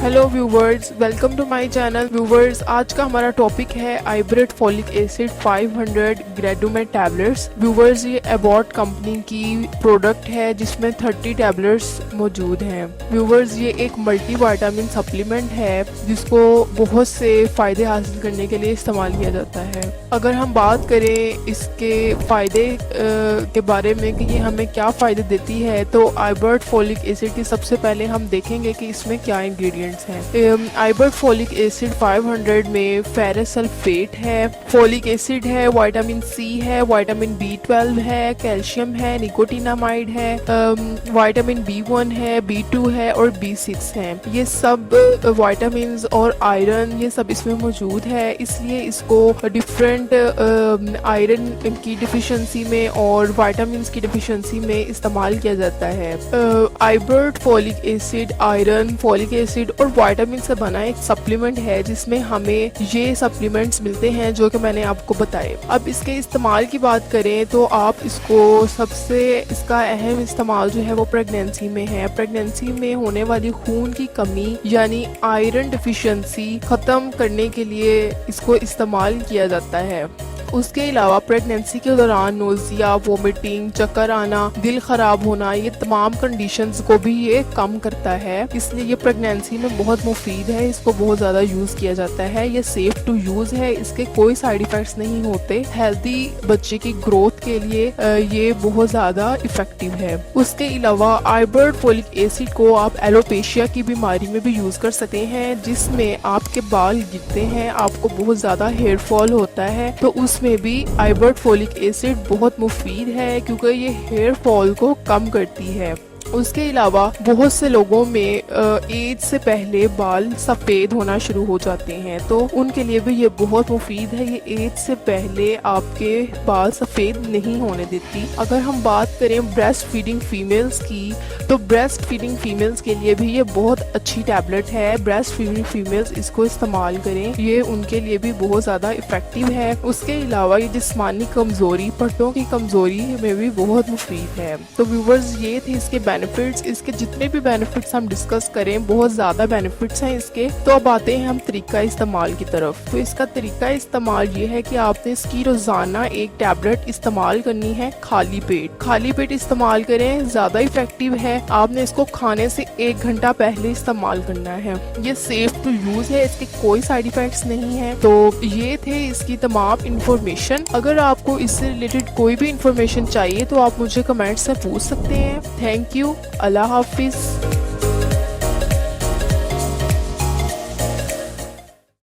Hello viewers, welcome to my channel. Viewers, आज का हमारा टॉपिक है आइब्रेट folic acid 500 Gradumet tablets. Viewers, ये एबॉट कंपनी की प्रोडक्ट है जिसमें 30 टैबलेट्स मौजूद हैं। व्यूवर्स, ये एक मल्टीविटामिन सप्लीमेंट है जिसको बहुत से फ़ायदे हासिल करने के लिए इस्तेमाल किया जाता है। अगर हम बात करें इसके फ़ायदे के बारे में कि ये हमें क्या फ़ायदे देती है, तो आइब्रेट फॉलिक एसिड की सबसे पहले हम देखेंगे कि इसमें क्या इंग्रेडिएंट्स हैं। आइब्रेट फॉलिक एसिड 500 में फेरस सल्फेट है, फॉलिक एसिड है, विटामिन सी है, विटामिन B12 है, कैल्शियम है, निकोटिनामाइड है, विटामिन B1 है, B2 है और B6 है। ये सब विटामिन और आयरन ये सब इसमें मौजूद है, इसलिए इसको डिफरेंट आयरन की डिफिशिएंसी में और विटामिन की डिफिशिएंसी में इस्तेमाल किया जाता है। आइब्रेट फॉलिक एसिड आयरन, फॉलिक एसिड और विटामिन से बना एक सप्लीमेंट है जिसमें हमें ये सप्लीमेंट्स मिलते हैं जो कि मैंने आपको बताए। अब इसके इस्तेमाल की बात करें तो आप इसको इसका अहम इस्तेमाल जो है वो प्रेगनेंसी में है। प्रेगनेंसी में होने वाली खून की कमी यानी आयरन डिफिशिएंसी ख़त्म करने के लिए इसको इस्तेमाल किया जाता है। उसके अलावा प्रेगनेंसी के दौरान नोजिया, वोमिटिंग, चक्कर आना, दिल खराब होना, ये तमाम कंडीशंस को भी ये कम करता है, इसलिए ये प्रेगनेंसी में बहुत मुफीद है। इसको बहुत ज़्यादा यूज़ किया जाता है। ये सेफ टू यूज़ है, इसके कोई साइड इफ़ेक्ट्स नहीं होते। हेल्दी बच्चे की ग्रोथ के लिए ये बहुत ज़्यादा इफ़ेक्टिव है। उसके अलावा आइब्रेट फॉलिक एसिड को आप एलोपेशिया की बीमारी में भी यूज़ कर सकते हैं, जिसमें आपके बाल गिरते हैं, आपको बहुत ज़्यादा हेयर फॉल होता है, तो उसमें भी आइब्रेट फॉलिक एसिड बहुत मुफीद है क्योंकि ये हेयर फॉल को कम करती है। उसके अलावा बहुत से लोगों में एज से पहले बाल सफ़ेद होना शुरू हो जाते हैं, तो उनके लिए भी ये बहुत मुफीद है। ये एज से पहले आपके बाल सफ़ेद नहीं होने देती। अगर हम बात करें ब्रेस्ट फीडिंग फीमेल्स की, तो ब्रेस्ट फीडिंग फीमेल्स के लिए भी ये बहुत अच्छी टैबलेट है। ब्रेस्ट फीडिंग फीमेल्स इसको इस्तेमाल करें, ये उनके लिए भी बहुत ज़्यादा इफ़ेक्टिव है। उसके अलावा ये जिस्मानी कमज़ोरी, पट्टों की कमज़ोरी में भी बहुत मुफीद है। तो व्यूवर्स, ये थे इसके बेनिफिट्स। इसके जितने भी बेनिफिट्स हम डिस्कस करें, बहुत ज़्यादा बेनिफिट्स हैं इसके। तो अब आते हैं हम तरीका इस्तेमाल की तरफ। तो इसका तरीका इस्तेमाल ये है कि आपने इसकी रोज़ाना एक टैबलेट इस्तेमाल करनी है खाली पेट। खाली पेट इस्तेमाल करें, ज़्यादा इफेक्टिव है। आपने इसको खाने से 1 घंटा पहले इस्तेमाल करना है। ये सेफ टू यूज़ है, इसके कोई साइड इफेक्ट्स नहीं है। तो ये थे इसकी तमाम इंफॉर्मेशन। अगर आपको इससे रिलेटेड कोई भी इंफॉर्मेशन चाहिए तो आप मुझे कमेंट्स में पूछ सकते हैं। Thank you. अल्लाह हाफिज़।